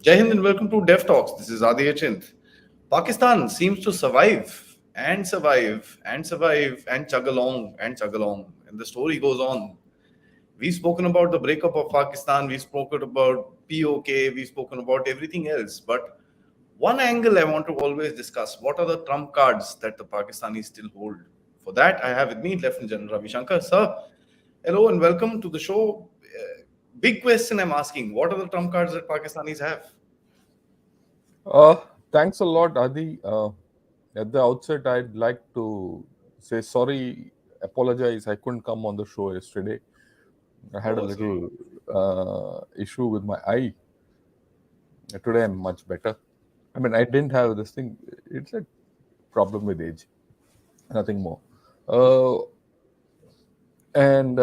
Jai Hind and welcome to Dev Talks. This is Aadi. Pakistan seems to survive and survive and survive and chug along. And the story goes on. We've spoken about the breakup of Pakistan, we've spoken about POK, we've spoken about everything else. But one angle I want to always discuss, what are the trump cards that the Pakistanis still hold? For that, I have with me Lieutenant General Ravi Shankar. Sir, hello and welcome to the show. Big question I'm asking, what are the trump cards that Pakistanis have? Thanks a lot, Adi. At the outset, I'd like to say sorry, apologize. I couldn't come on the show yesterday. I had a Oh, sorry. little issue with my eye. Today, I'm much better. I mean, I didn't have this thing. It's a problem with age, nothing more. Uh, and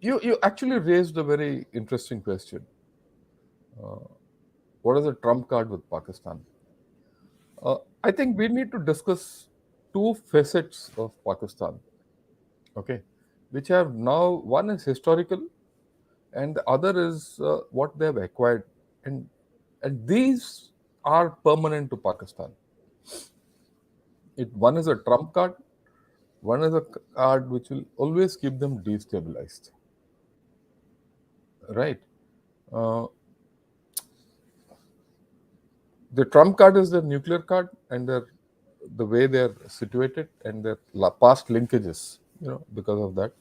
you actually raised a very interesting question. Uh, what is a trump card with Pakistan? I think we need to discuss two facets of Pakistan, okay, which have now one is historical and the other is what they have acquired, and these are permanent to Pakistan. One is a trump card, one is a card which will always keep them destabilized, right? Uh, the trump card is the nuclear card and the way they're situated and their past linkages, because of that.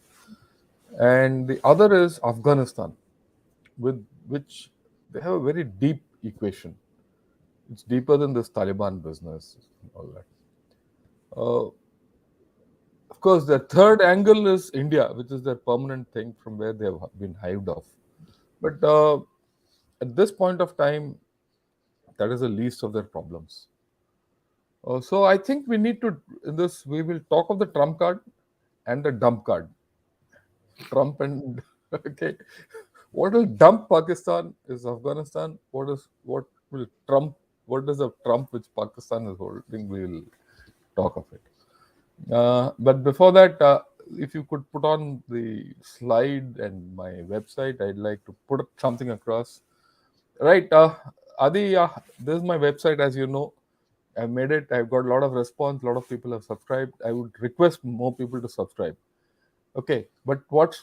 And the other is Afghanistan, with which they have a very deep equation. It's deeper than this Taliban business and all that. Of course, the third angle is India, which is their permanent thing from where they have been hived off. But at this point of time, that is the least of their problems. So I think we need to, in this, we will talk of the trump card and the dump card. Trump and okay, what will dump Pakistan is Afghanistan. What will Trump? What is the Trump which Pakistan is holding? We will talk of it. But before that, if you could put on the slide and my website, I'd like to put something across. Right, Adi, this is my website. As you know, I made it. I've got a lot of response. A lot of people have subscribed. I would request more people to subscribe. Okay, but what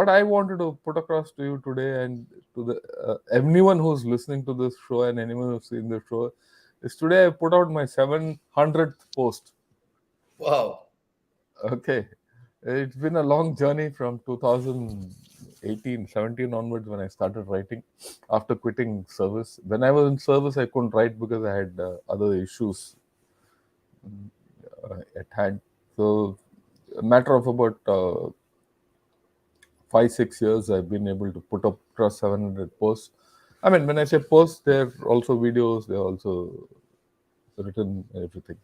I wanted to put across to you today and to the anyone who's listening to this show and anyone who's seen the show is today I put out my 700th post. Wow. Okay, it's been a long journey from 2018, 17 onwards when I started writing after quitting service. When I was in service, I couldn't write because I had other issues at hand. So a matter of about 5-6 years, I've been able to put up across 700 posts. I mean, when I say posts, they're also videos, they're also written everything,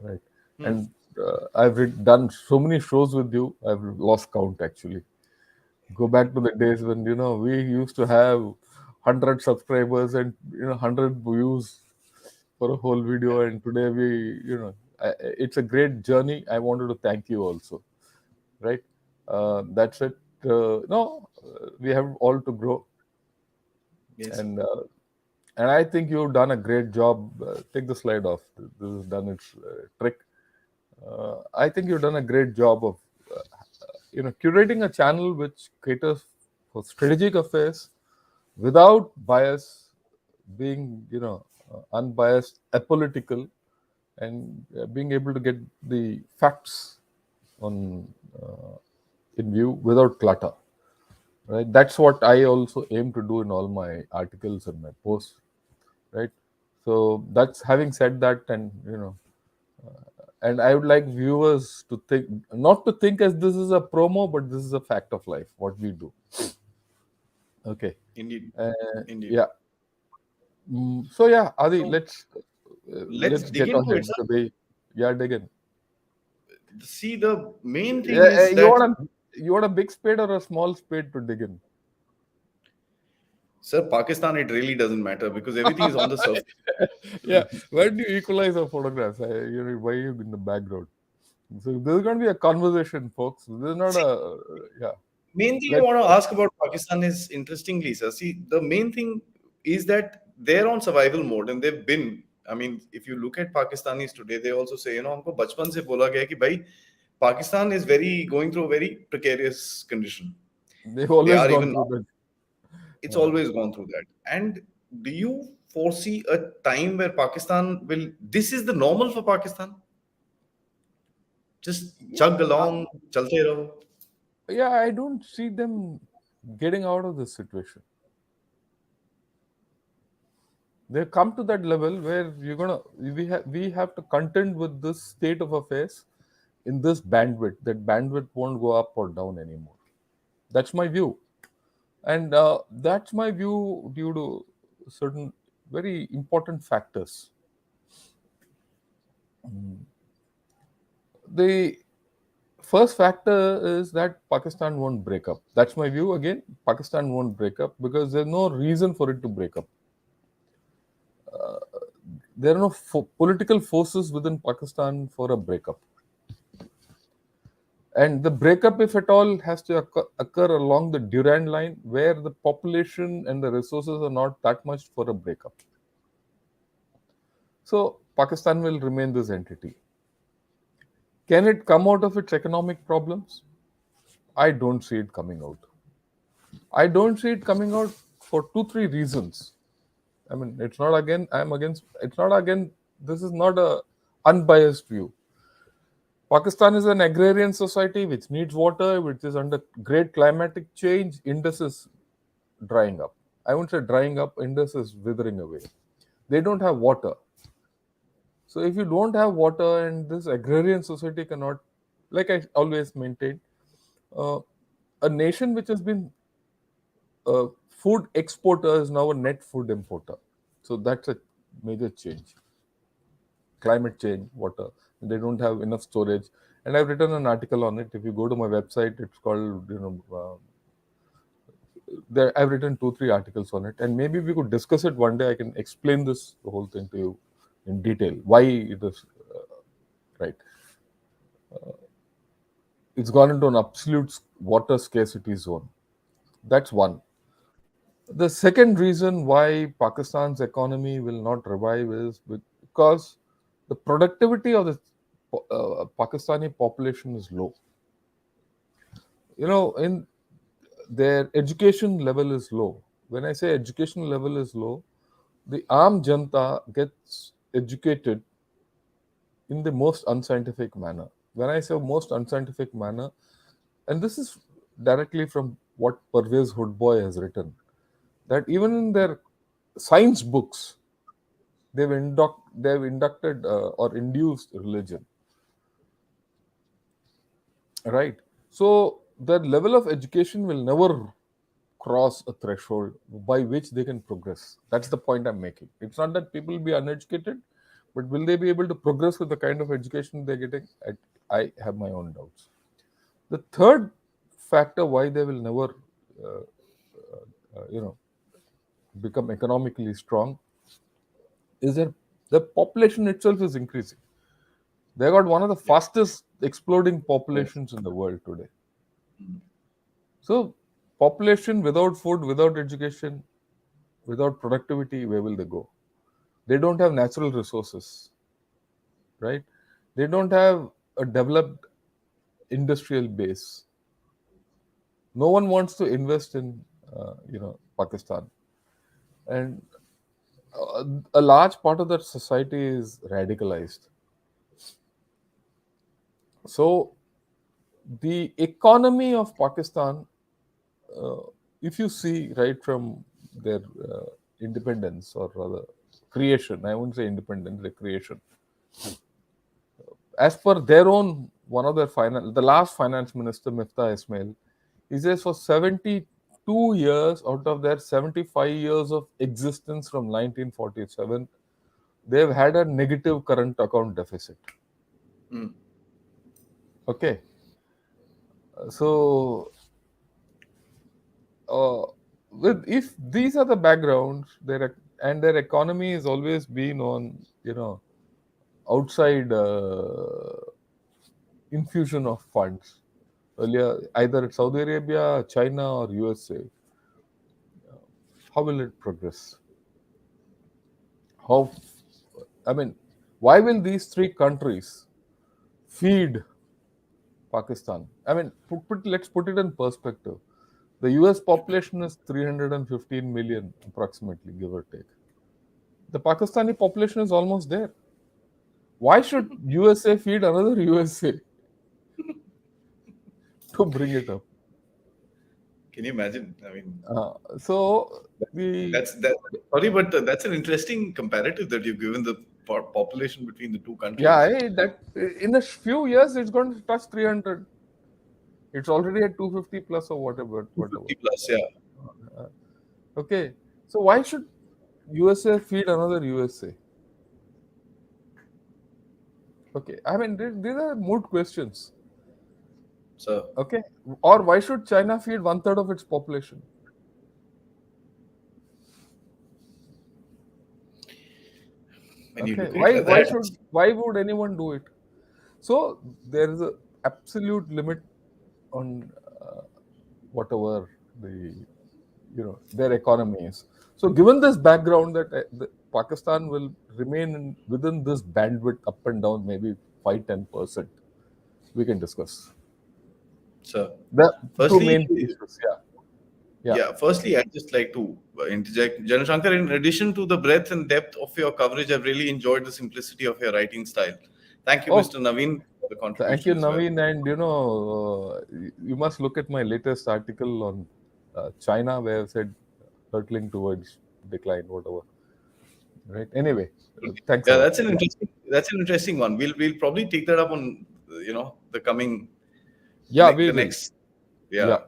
right? Hmm. And I've done so many shows with you, I've lost count actually. Go back to the days when we used to have 100 subscribers and 100 views for a whole video, and today it's a great journey. I wanted to thank you also, right? That's it. No, we have all to grow, Yes. and I think you've done a great job. Take the slide off. This has done its trick. I think you've done a great job of curating a channel which caters for strategic affairs without bias, being unbiased, apolitical, and being able to get the facts on in view without clutter. Right, that's what I also aim to do in all my articles and my posts. Right, so that's having said that, and and I would like viewers to think, not to think as this is a promo, but this is a fact of life, what we do. Okay. Indeed. Uh, Indeed. yeah. So yeah, Adi, So let's let's dig get into ahead it, sir. to the yeah, dig in. See, the main thing Yeah, is you that, want a big spade or a small spade to dig in? sir, Pakistan, it really doesn't matter because everything is on the surface. Yeah, where do you equalize the photographs? Why are you in the background? So this is going to be a conversation, folks. This is not See, a yeah. Main thing I Let want to ask about Pakistan is interestingly, sir. See, the main thing is that they're on survival mode and they've been. I mean, if you look at Pakistanis today, they also say, हमको बचपन से बोला गया है कि भाई Pakistan is very going through a very precarious condition. they've They always are gone even through now. that. It's Uh, always gone through that. And do you foresee a time where Pakistan will? This is the normal for Pakistan. Just chug uh, along, chalte raho. yeah, I don't see them getting out of this situation. They come to that level where we have to contend with this state of affairs in this bandwidth. That bandwidth won't go up or down anymore. That's my view, and that's my view due to certain very important factors. The first factor is that Pakistan won't break up. That's my view. Again, Pakistan won't break up because there's no reason for it to break up. There are no political forces within Pakistan for a breakup. And the breakup, if at all, has to occur along the Durand line where the population and the resources are not that much for a breakup. So Pakistan will remain this entity. Can it come out of its economic problems? I don't see it coming out. I don't see it coming out for two, three reasons. I mean, it's not again, I'm against, it's not again, this is not a unbiased view. Pakistan is an agrarian society which needs water, which is under great climatic change. Indus is drying up. I won't say drying up, Indus is withering away. They don't have water. So if you don't have water and this agrarian society cannot, like I always maintain, uh, a nation which has been a food exporter is now a net food importer. So that's a major change. Climate change, water. They don't have enough storage. And I've written an article on it. If you go to my website, it's called, there I've written two, three articles on it. And maybe we could discuss it one day. I can explain this the whole thing to you in detail. Why it is right. It's gone into an absolute water scarcity zone. That's one. The second reason why Pakistan's economy will not revive is because the productivity of the Pakistani population is low. In their education level is low. When I say education level is low, the Aam Janta gets educated in the most unscientific manner. When I say most unscientific manner, and this is directly from what Parvez Hoodboy has written, that even in their science books, they've inducted or induced religion, right? So their level of education will never cross a threshold by which they can progress. That's the point I'm making. It's not that people will be uneducated, but will they be able to progress with the kind of education they're getting? I have my own doubts. The third factor why they will never, uh, become economically strong is that the population itself is increasing. They got one of the Yeah. fastest exploding Yes. populations in the world today. Mm. So, population without food, without education, without productivity, where will they go? They don't have natural resources, right? They don't have a developed industrial base. No one wants to invest in, Pakistan, and a large part of that society is radicalized. So, the economy of Pakistan, uh, if you see right from their independence or rather creation, I wouldn't say independence, the creation, as per their own one of their the last finance minister Miftah Ismail, he says for 72 years out of their 75 years of existence from 1947, they've had a negative current account deficit. Mm. Okay, so uh, with if these are the backgrounds, their economy has always been on outside infusion of funds. earlier, either Saudi Arabia, China, or USA. How will it progress? How, I mean, why will these three countries feed Pakistan? I mean, let's put it in perspective. The US population is 315 million, approximately, give or take. The Pakistani population is almost there. Why should USA feed another USA to bring it up? Can you imagine? I mean, So the that's that. Sorry, but that's an interesting comparative that you've given the population between the two yeah, countries. that in a few years it's going to touch 300. It's already at 250 plus or whatever, whatever. 250 plus, yeah. Uh, okay, so why should USA feed another USA? Okay, I mean these are moot questions. So Okay, or why should China feed one third of its population? when you Okay, look at it like that, why would anyone do it? So there is a absolute limit on whatever their economy is. So given this background that Pakistan will remain within this bandwidth up and down maybe 5-10%, we can discuss so the two firstly, main pieces. Yeah, yeah. yeah, firstly, I'd just like to interject. General Shankar, in addition to the breadth and depth of your coverage, I've really enjoyed the simplicity of your writing style. Thank you, Oh, Mr. Naveen, for the thank you, contribution as well. Naveen. And you must look at my latest article on China, where I've said hurtling towards decline, whatever. Right. Anyway, thanks a Yeah, lot. Yeah, that's an interesting one. We'll probably take that up on the coming yeah, we the will. next, Yeah. yeah.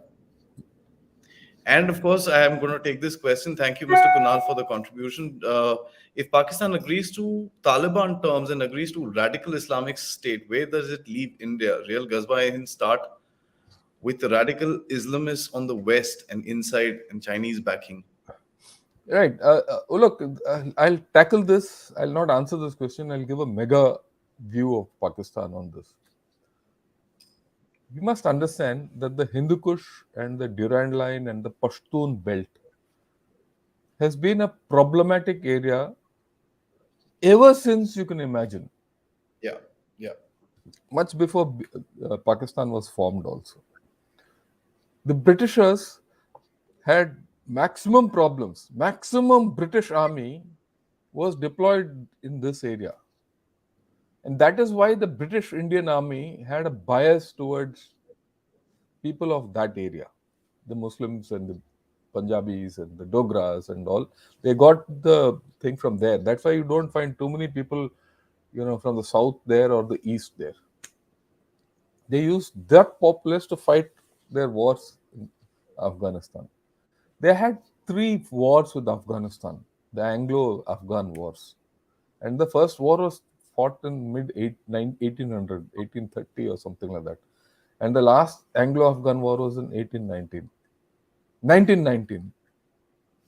And of course, I am going to take this question. Thank you, Mr. Kunal, for the contribution. If Pakistan agrees to Taliban terms and agrees to radical Islamic State, where does it leave India? Real Ghazba start with the radical Islamists on the west and inside and Chinese backing. Right. Look, I'll tackle this. I'll not answer this question. I'll give a mega view of Pakistan on this. We must understand that the Hindu Kush and the Durand Line and the Pashtun Belt has been a problematic area ever since you can imagine, Yeah, yeah, much before Pakistan was formed, also. The Britishers had maximum problems. Maximum British army was deployed in this area. And that is why the British Indian Army had a bias towards people of that area, the Muslims and the Punjabis and the Dogras and all. They got the thing from there. That's why you don't find too many people, from the south there or the east there. They used that populace to fight their wars in Afghanistan. They had three wars with Afghanistan, the Anglo-Afghan wars. And the first war was fought in mid 1800, 1830 or something like that. And the last Anglo-Afghan war was in 1819. 1919,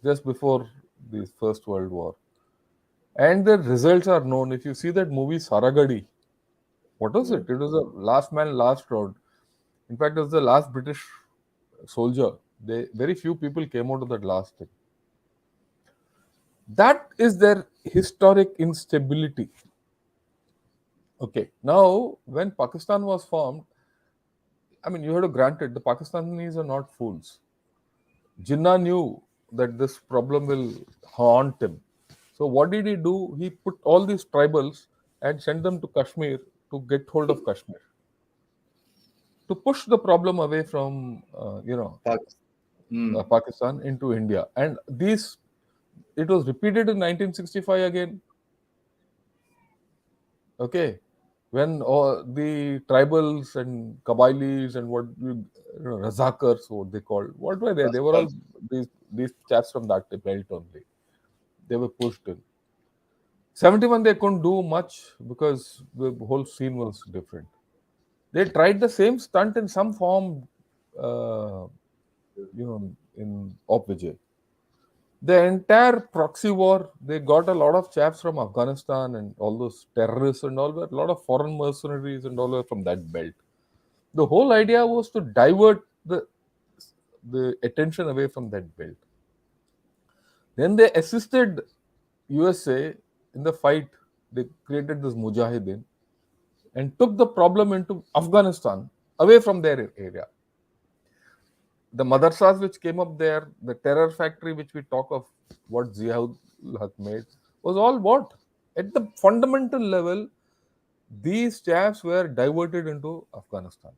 just before the First World War. And the results are known. If you see that movie Saragadi, what was it? It was a last man, last round. In fact, it was the last British soldier. Very few people came out of that last thing. That is their historic instability. Okay. Now, when Pakistan was formed, I mean, you have to grant it, the Pakistanis are not fools. Jinnah knew that this problem will haunt him. So, what did he do? He put all these tribals and sent them to Kashmir to get hold of Kashmir, to push the problem away from, Pakistan. Hmm. Pakistan into India. And it was repeated in 1965 again. Okay, when all the tribals and Kabilis and Razakars, what they called, what were they? They were all these chaps from that belt only. They were pushed in. 71 they couldn't do much because the whole scene was different. They tried the same stunt in some form, uh, in Op Vijay. The entire proxy war, they got a lot of chaps from Afghanistan and all those terrorists and all that, a lot of foreign mercenaries and all that from that belt. The whole idea was to divert the attention away from that belt. Then they assisted USA in the fight. They created this Mujahideen and took the problem into Afghanistan away from their area. The madrasas which came up there, the terror factory which we talk of, what Ziaul Haq made, was all what? At the fundamental level, these chaps were diverted into Afghanistan.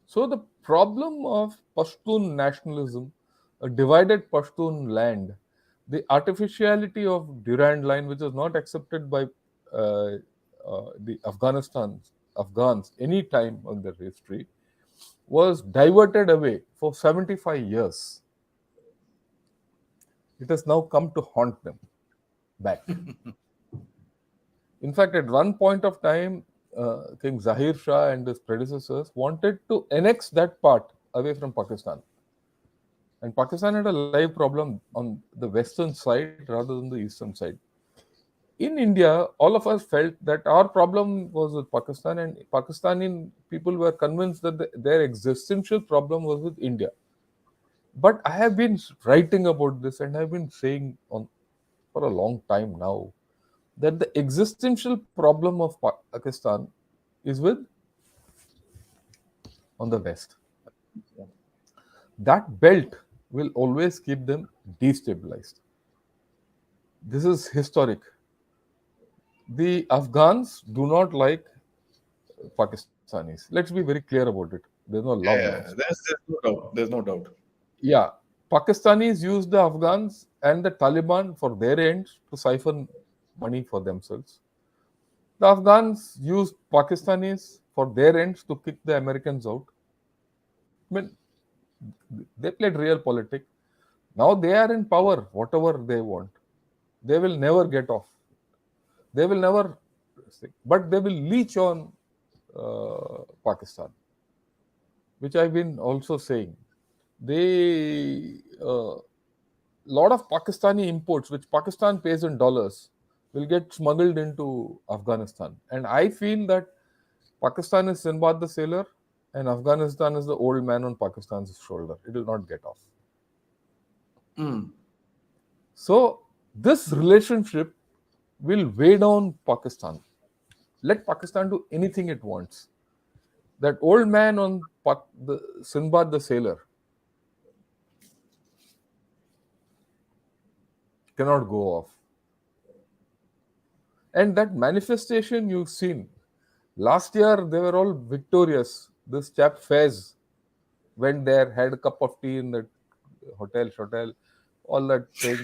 So the problem of Pashtun nationalism, a divided Pashtun land, the artificiality of Durand line, which is not accepted by uh, the Afghans any time in their history, was diverted away for 75 years. It has now come to haunt them back. In fact, at one point of time, King Zahir Shah and his predecessors wanted to annex that part away from Pakistan. And Pakistan had a live problem on the western side rather than the eastern side. In India, all of us felt that our problem was with Pakistan, and Pakistani people were convinced that their existential problem was with India. But I have been writing about this and I've been saying on for a long time now that the existential problem of Pakistan is with on the west. That belt will always keep them destabilized. This is historic. The Afghans do not like Pakistanis. Let's be very clear about it. There's no love Yeah, lost. yeah. There's no doubt. There's no doubt. Yeah, Pakistanis use the Afghans and the Taliban for their ends to siphon money for themselves. The Afghans used Pakistanis for their ends to kick the Americans out. I mean, they played real politics. Now they are in power, whatever they want. They will never get off. They will never, but they will leech on Pakistan, which I've been also saying. They, lot of Pakistani imports, which Pakistan pays in dollars, will get smuggled into Afghanistan. And I feel that Pakistan is Sinbad the sailor, and Afghanistan is the old man on Pakistan's shoulder. It will not get off. Mm. So this relationship will weigh down Pakistan. Let Pakistan do anything it wants. That old man on the Sinbad the sailor cannot go off. And that manifestation you've seen. Last year they were all victorious. This chap Fez went there, had a cup of tea in the hotel, all that thing.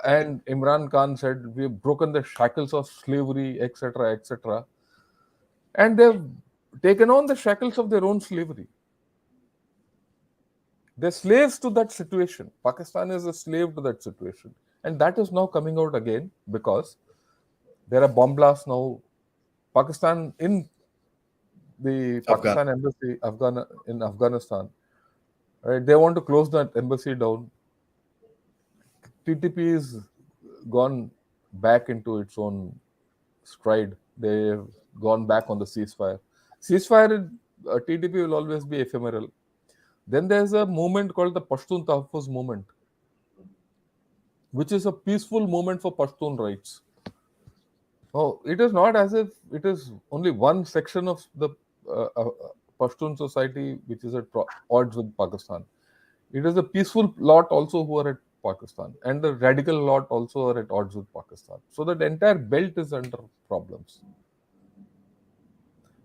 And Imran Khan said, we've broken the shackles of slavery, etc., etc. And they've taken on the shackles of their own slavery. They're slaves to that situation. Pakistan is a slave to that situation. And that is now coming out again because there are bomb blasts now. Pakistan in the Afghan. Pakistan embassy in Afghanistan, right? They want to close that embassy down. TTP is gone back into its own stride. They've gone back on the ceasefire. Ceasefire, TTP will always be ephemeral. Then there's a movement called the Pashtun Tahaffuz movement, which is a peaceful movement for Pashtun rights. Oh, it is not as if it is only one section of the Pashtun society which is at odds with Pakistan. It is the peaceful lot also who are at Pakistan, and the radical lot also are at odds with Pakistan. So that entire belt is under problems.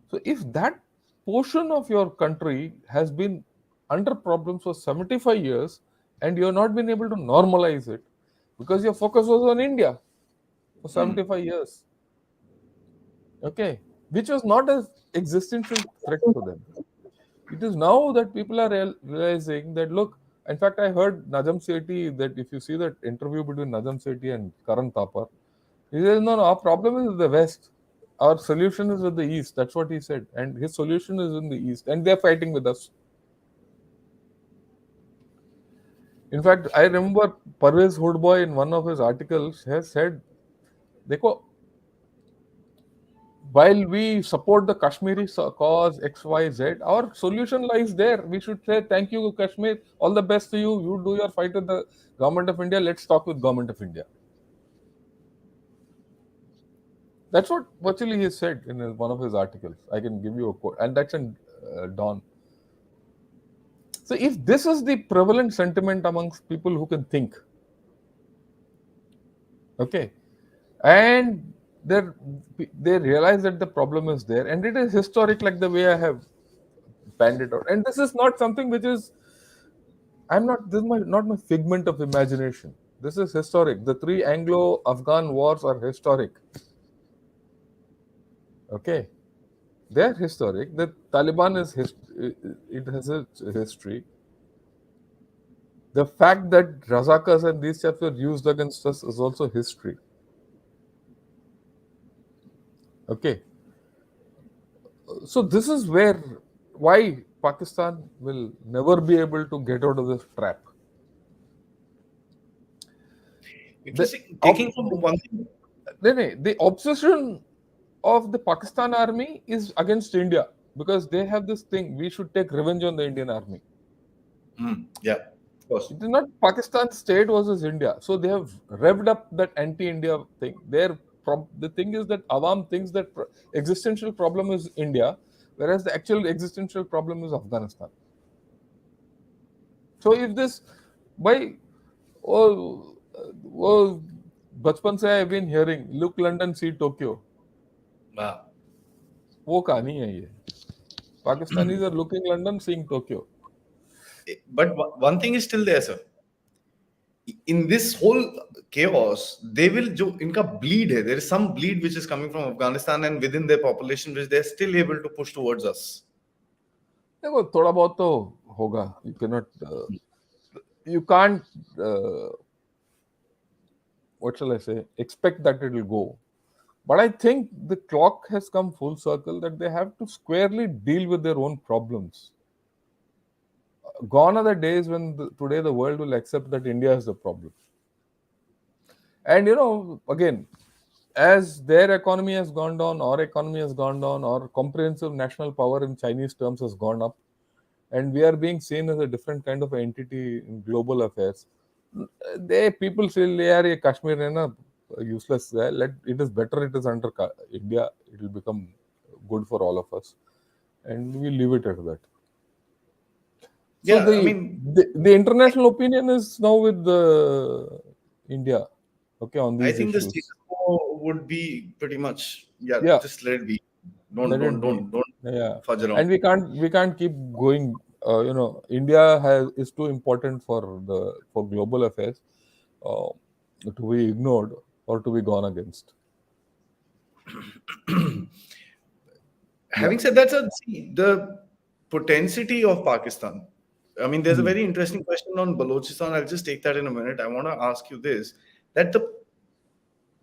So if that portion of your country has been under problems for 75 years and you have not been able to normalize it because your focus was on India for Mm. 75 years, okay, which was not an existential threat to them. It is now that people are realizing that, look, in fact, I heard Najam Sethi that if you see that interview between Najam Sethi and Karan Thapar, he says, no, our problem is with the West. Our solution is with the East. That's what he said. And his solution is in the East. And they're fighting with us. In fact, I remember Parvez Hoodboy in one of his articles has said, देखो, while we support the Kashmiri cause XYZ, our solution lies there. We should say thank you, Kashmir. All the best to you. You do your fight with the government of India. Let's talk with government of India. That's what virtually he said in one of his articles. I can give you a quote, and that's in Dawn. So, if this is the prevalent sentiment amongst people who can think, okay, and they they realize that the problem is there, and it is historic, like the way I have panned it out. And this is not something which is I'm not this is not my figment of imagination. This is historic. The three Anglo-Afghan wars are historic. Okay, they are historic. The Taliban is it has a history. The fact that Razakas and these chaps were used against us is also history. Okay, so this is why Pakistan will never be able to get out of this trap. The, Interesting. ob- Taking from one thing. the obsession of the Pakistan army is against India because they have this thing: we should take revenge on the Indian army. Yeah, of course. It is not Pakistan state versus India. So they have revved up that anti-India thing. The thing is that Awam thinks that existential problem is India, whereas the actual existential problem is Afghanistan. So if this by oh, oh बचपन से I've been hearing look London see Tokyo. Wow. वो कहानी है ये. Pakistanis are looking London seeing Tokyo. But one thing is still there, sir. In this whole chaos, they will inka bleed hai. There is some bleed which is coming from Afghanistan and within their population, which they're still able to push towards us. देखो थोड़ा बहुत तो होगा. You can't what shall I say, expect that it will go. But I think the clock has come full circle that they have to squarely deal with their own problems. Gone are the days when today the world will accept that India is the problem. And again, as their economy has gone down, our economy has gone down, our comprehensive national power in Chinese terms has gone up, and we are being seen as a different kind of entity in global affairs. People say, "Yeah, Kashmir is na useless. It is better. It is under India. It will become good for all of us," and we leave it at that. So Yeah, I mean, the international opinion is now with India, okay, on I these think the status issues. quo would be pretty much, yeah, Yeah, just let it be. let it be. Don't Yeah, fudge around. and we can't keep going. India is too important for global affairs uh, to be ignored or to be gone against. Yeah. Having said that, sir, see, the potentiality of Pakistan. I mean, there's a very interesting question on Balochistan. I'll just take that in a minute. I want to ask you this: that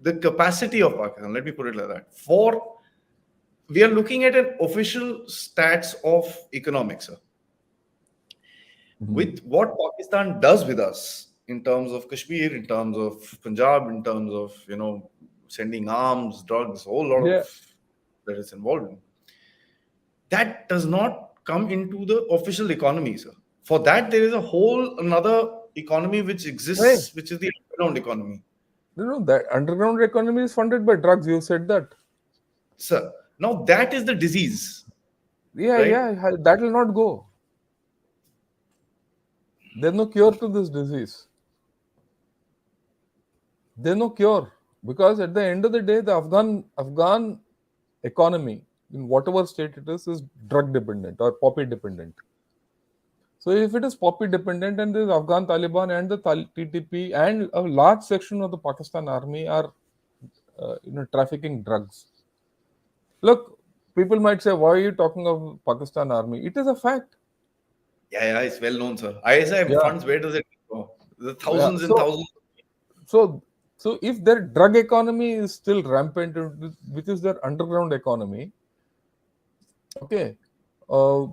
the capacity of Pakistan. Let me put it like that. We are looking at an official stats of economics, sir. With what Pakistan does with us in terms of Kashmir, in terms of Punjab, in terms of sending arms, drugs, a whole lot Yeah. of that is involved in. That does not come into the official economy, sir. For that, there is a whole another economy which Hey, exists, which is the underground economy, that underground economy is funded by drugs. You said that. sir. Now that is the disease, Yeah, right? yeah, that will not go. There's no cure to this disease. There's no cure because at the end of the day, the Afghan economy, in whatever state it is drug dependent or poppy dependent. So if it is poppy dependent, and the Afghan Taliban and the TTP and a large section of the Pakistan army are trafficking drugs. Look, people might say, why are you talking of Pakistan army? It is a fact. Yeah, it's well known, sir. ISI Yeah. funds, where does it go? The Yeah. thousands and thousands. So so if their drug economy is still rampant, which is their underground economy, okay, uh,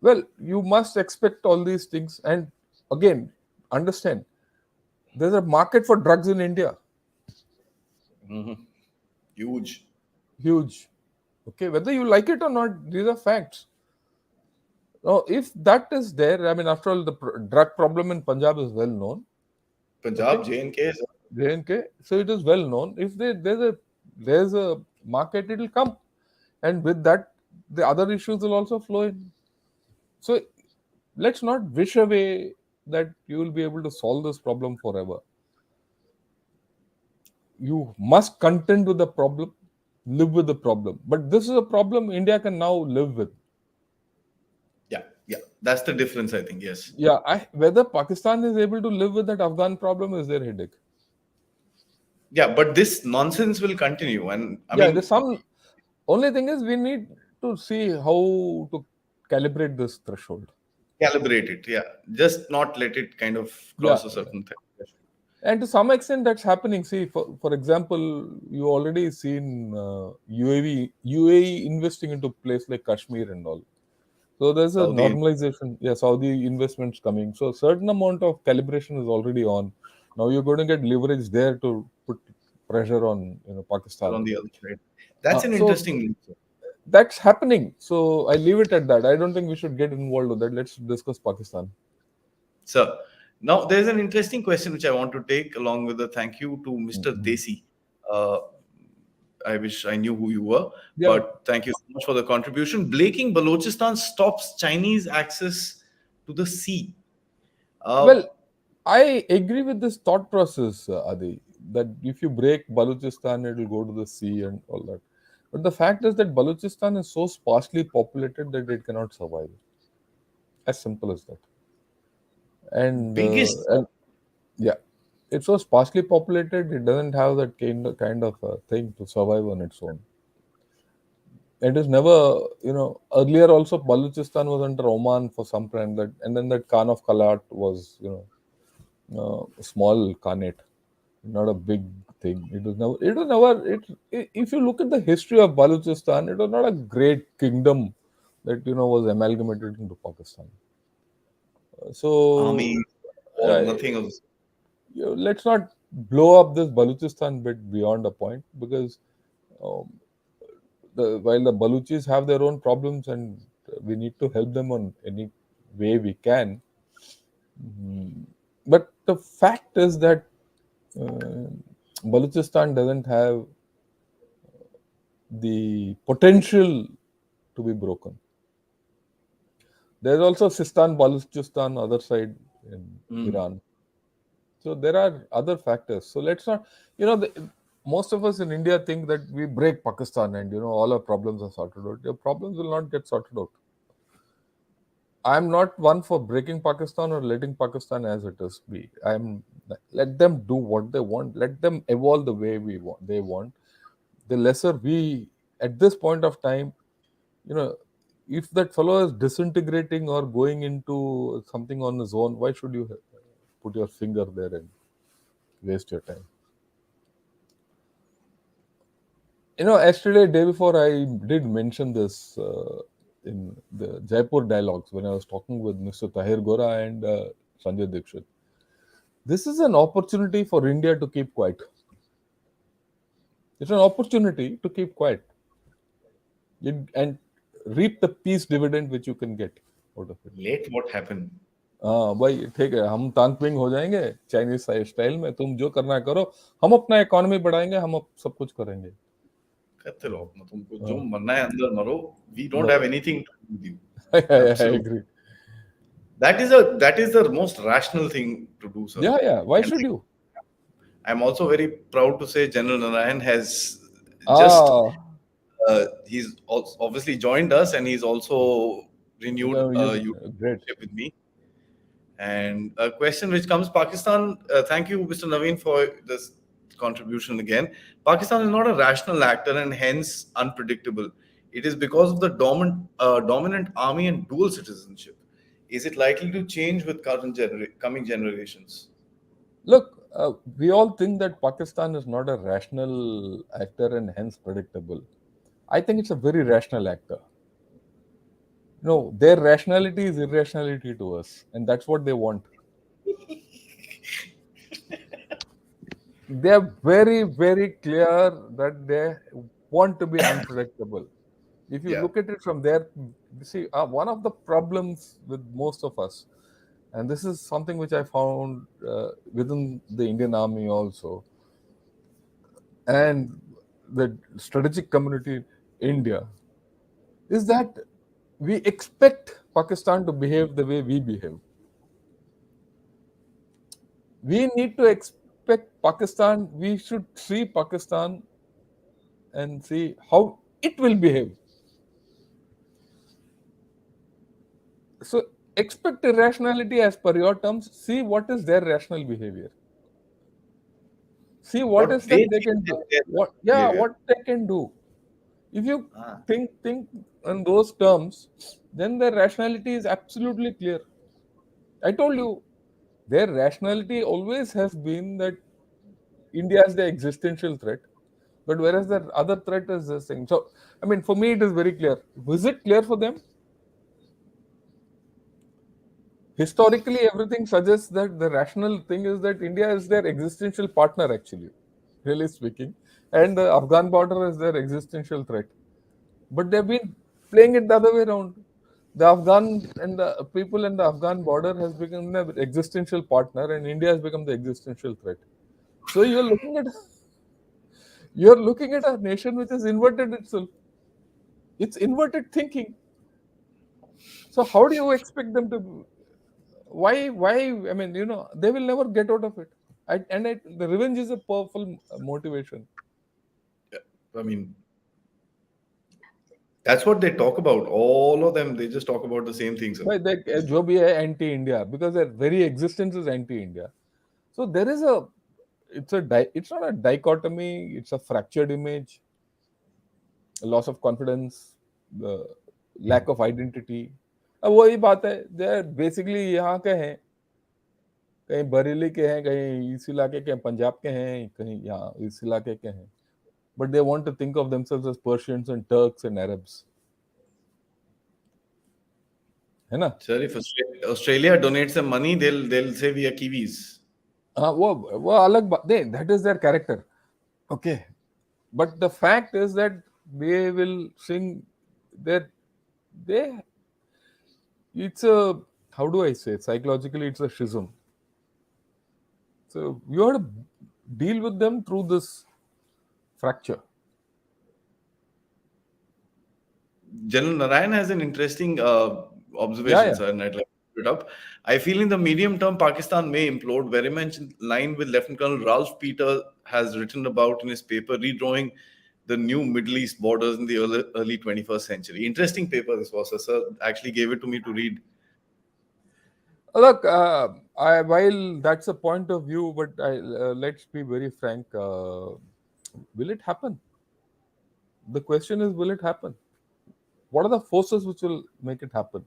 well, you must expect all these things. And again, understand, there's a market for drugs in India. Mhm. Huge. huge. Okay, whether you like it or not, these are facts. Now, if that is there, I mean, after all, the drug problem in Punjab is well known. Okay, Punjab, J&K, sir. J&K, so it is well known. If there's a market, it will come, and with that, the other issues will also flow in. So let's not wish away that you will be able to solve this problem forever. You must contend with the problem, live with the problem. But this is a problem India can now live with. Yeah, yeah. That's the difference, I think. Yes. Yeah, whether Pakistan is able to live with that Afghan problem is their headache. Yeah, but this nonsense will continue. And I Yeah, there's mean, some. Only thing is we need to see how to calibrate this threshold. calibrate it. Yeah. Just not let it kind of Yeah, cross a certain thing. and to some extent that's happening. See, for example, you already seen UAE investing into place like Kashmir and all. So there's a Saudi. normalization. Yeah, Saudi investments coming. So a certain amount of calibration is already on. Now you're going to get leverage there to put pressure on Are on Pakistan. the other side. That's an So interesting link, sir. that's happening. So I leave it at that. I don't think we should get involved with that. Let's discuss Pakistan. Sir, now there's an interesting question which I want to take along with a thank you to Mr. Mhm. Desi. Uh, I wish I knew who you were, Yeah. but thank you so much for the contribution. Breaking Balochistan stops Chinese access to the sea. Uh, Well, I agree with this thought process, Adi, that if you break Balochistan, it will go to the sea and all that. But the fact is that Balochistan is so sparsely populated that it cannot survive. As simple as that. biggest. And yeah, it's so sparsely populated. It doesn't have that kind of thing to survive on its own. It is never, earlier also Balochistan was under Oman for some time, and then that Khan of Kalat was, a small khanate, not a big thing. If you look at the history of Balochistan, it was not a great kingdom that was amalgamated into Pakistan. Army So or uh, nothing else. let's not blow up this Balochistan bit beyond a point, because um, while the Baluchis have their own problems and we need to help them on any way we can. But the fact is that uh, Balochistan doesn't have the potential to be broken. There's also Sistan, Balochistan, other side in Mm. Iran. So there are other factors. So let's not, most of us in India think that we break Pakistan and all our problems are sorted out. Your problems will not get sorted out. I'm not one for breaking Pakistan or letting Pakistan as it is be. Let them do what they want. Let them evolve the way they want. The lesser we at this point of time, you know, if that fellow is disintegrating or going into something on his own, why should you put your finger there and waste your time? Yesterday, day before, I did mention this in the Jaipur dialogues when I was talking with Mr. Tahir Gora and Sanjay Dikshit. This is an opportunity for India to keep quiet. It's an opportunity to keep quiet and reap the peace dividend which you can get out of it. Let what happened. हाँ भाई ठीक है, हम तांकपिंग हो जाएंगे Chinese style में, तुम जो करना है करो, हम अपना इकोनॉमी बढ़ाएंगे, हम सब कुछ करेंगे. करते रहो अपना, तुमको जो हाँ, मरना है अंदर मरो. We don't have मरो. anything to do with you. I Absolutely. agree. That is the most rational thing to do, sir. Yeah, why And should you? I'm also very proud to say General Narayan has just Ah, obviously joined us, and he's also renewed your great. relationship with me. And a question which comes, Pakistan. Thank you, Mr. Naveen, for this contribution again. Pakistan is not a rational actor and hence unpredictable. It is because of the dominant army and dual citizenship. Is it likely to change with coming generations? Look, we all think that Pakistan is not a rational actor and hence predictable. I think it's a very rational actor. No, their rationality is irrationality to us, and that's what they want. They are very, very clear that they want to be unpredictable. If you Yeah. look at it from there, you see, one of the problems with most of us, and this is something which I found within the Indian Army also, and the strategic community in India, is that we expect Pakistan to behave the way we behave. We need to expect Pakistan, we should see Pakistan and see how it will behave. So expect irrationality as per your terms, see what is their rational behavior. See what What is they that they think can is do. their What, yeah, behavior. what they can do. If you Ah. think in those terms, then their rationality is absolutely clear. I told you, their rationality always has been that India is the existential threat, but whereas the other threat is this thing. So, I mean, for me, it is very clear. Was it clear for them? Historically, everything suggests that the rational thing is that India is their existential partner, actually, really speaking, and the Afghan border is their existential threat. But they've been playing it the other way around. The Afghan and the people in the Afghan border has become the existential partner, and India has become the existential threat. So you're looking at a nation which has inverted itself. It's inverted thinking. So how do you expect them to? Why? I mean, they will never get out of it. The revenge is a powerful motivation. Yeah. I mean, that's what they talk about. All of them, they just talk about the same thing, sir. By the जो भी है anti-India because their very existence is anti-India. So there is a it's not a dichotomy. It's a fractured image, a loss of confidence, the lack of identity. अब वही बात है. They are basically यहाँ के हैं, कहीं बरेली के हैं, कहीं इस इलाके के हैं, पंजाब के हैं, कहीं यहाँ इस इलाके के हैं. But they want to think of themselves as Persians and Turks and Arabs. है ना? Sir, if Australia donates some money, they'll say we are Kiwis. हाँ, वो अलग बात. That is their character. Okay. But the fact is that they will sing that they it's a, how do I say it? Psychologically it's a schism. So you have to deal with them through this fracture. General Narayan has an interesting Yeah, observation, yeah. sir, and I'd like to put it up. I feel in the medium term, Pakistan may implode, very much in line with Lieutenant Colonel Ralph Peter has written about in his paper, Redrawing the New Middle East Borders in the early 21st Century. Interesting paper this was, sir. Sir actually gave it to me to read. Look, while that's a point of view, but let's be very frank. Will it happen? The question is, will it happen? What are the forces which will make it happen?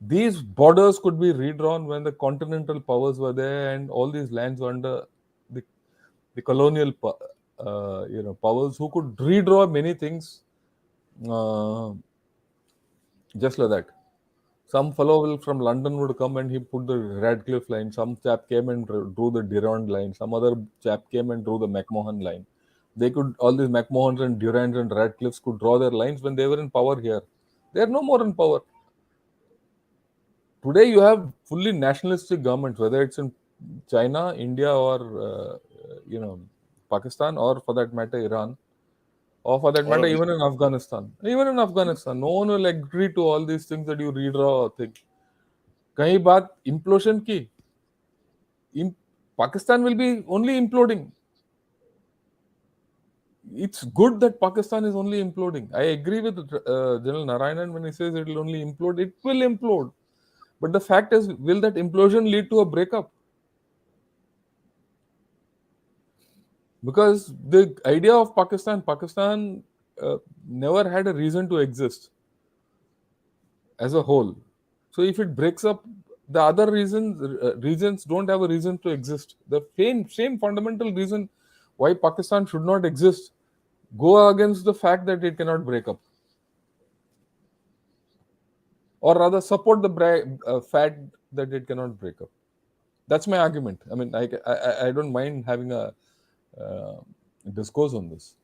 These borders could be redrawn when the continental powers were there and all these lands were under the, the colonial powers who could redraw many things uh, just like that. Some fellow will from London would come and he put the Radcliffe line. Some chap came and drew the Durand line. Some other chap came and drew the McMahon line. They could, all these McMahons and Durands and Radcliffes could draw their lines when they were in power here. They are no more in power. Today you have fully nationalistic governments, whether it's in China, India, or Pakistan, or for that matter Iran, or for that All matter of this. even in Afghanistan. Even in Afghanistan, no one will agree to all these things that you redraw or think. कहीं बात implosion की, Pakistan will be only imploding. It's good that Pakistan is only imploding. I agree with General Narayanan when he says it will only implode. It will implode. But the fact is, will that implosion lead to a breakup? Because the idea of Pakistan never had a reason to exist as a whole. So if it breaks up, the other regions don't have a reason to exist. The same fundamental reason why Pakistan should not exist go against the fact that it cannot break up, or rather support the fact that it cannot break up. That's my argument. I mean, I don't mind having a discourse on this.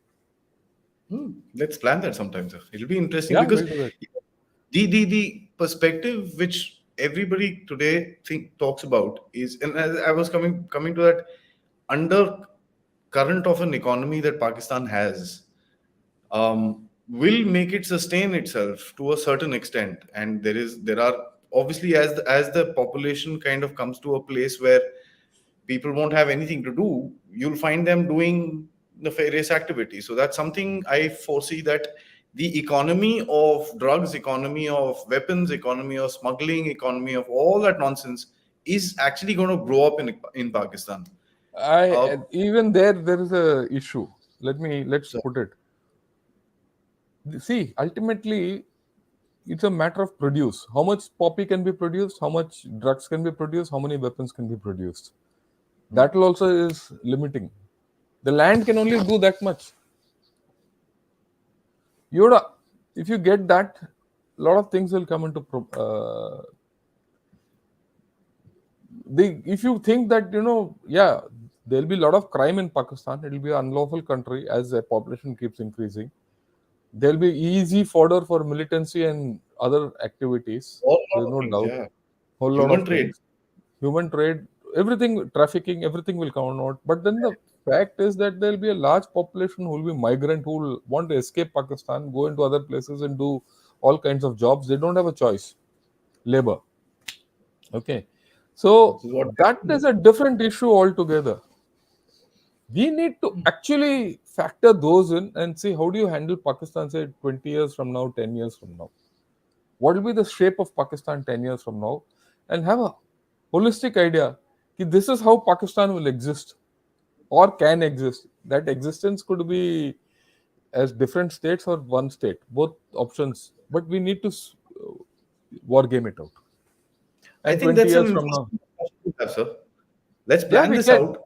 Let's plan that sometime, sir. It'll be interesting Yeah, because we'll do that. the perspective which everybody today talks about is, and as I was coming to that, under current of an economy that Pakistan has, will make it sustain itself to a certain extent, and there are obviously, as the population kind of comes to a place where people won't have anything to do, you'll find them doing nefarious activities. So that's something I foresee, that the economy of drugs, economy of weapons, economy of smuggling, economy of all that nonsense is actually going to grow up in Pakistan. Uh, Even there is a issue. Let's so, put it. See, ultimately, it's a matter of produce. How much poppy can be produced? How much drugs can be produced? How many weapons can be produced? hmm, That will also is limiting. The land can only do that much. You if you get that, a lot of things will come into if you think that, yeah, there'll be a lot of crime in Pakistan. It'll be an unlawful country as the population keeps increasing. There'll be easy fodder for militancy and other activities. all lot There's of no things, doubt. yeah. Whole lot Human of trade. things. Human trade, everything, trafficking, everything will come out. But then the fact is that there'll be a large population who will be migrant, who will want to escape Pakistan, go into other places and do all kinds of jobs. They don't have a choice. Labor. Okay. This So is what that is a different issue altogether. We need to actually factor those in and see how do you handle Pakistan, say 20 years from now, 10 years from now. What will be the shape of Pakistan 10 years from now? And have a holistic idea that this is how Pakistan will exist or can exist. That existence could be as different states or one state, both options. But we need to war game it out. I And think 20 that's an years from now, interesting discussion to have, sir. Let's yeah, plan we this can. out.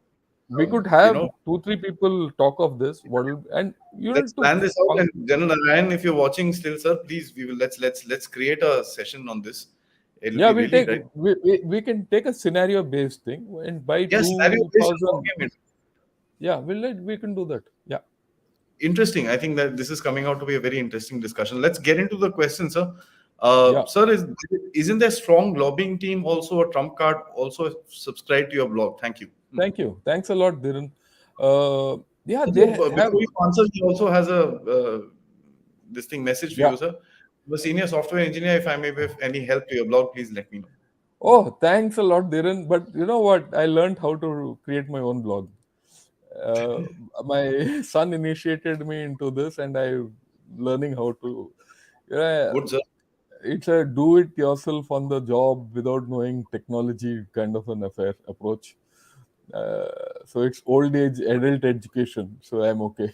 We could You have know, two, three people talk of this. And you let's need to plan this out. And General Narayan, if you're watching still, sir, please, we will let's create a session on this. It'll yeah, be we'll really take right. we can take a scenario based thing, and by Yes, scenario based on 2000, war game. yeah, we can do that. Yeah. Interesting. I think that this is coming out to be a very interesting discussion. Let's get into the question, sir. Yeah. Sir, isn't there strong lobbying team also a trump card? Also subscribe to your blog. Thank you. Thank you. Thanks a lot, Dhiren. Yeah, Also, they have. before you answer, he also has a this thing message for Yeah. you, sir. I'm a senior software engineer. If I may be of any help to your blog, please let me know. Oh, thanks a lot, Dhiren. But you know what? I learned how to create my own blog. Uh, my son initiated me into this, and I'm learning how to. Yeah, Good, sir. it's a do-it-yourself on the job without knowing technology kind of an affair approach. Uh, so it's old age adult education. So I'm okay.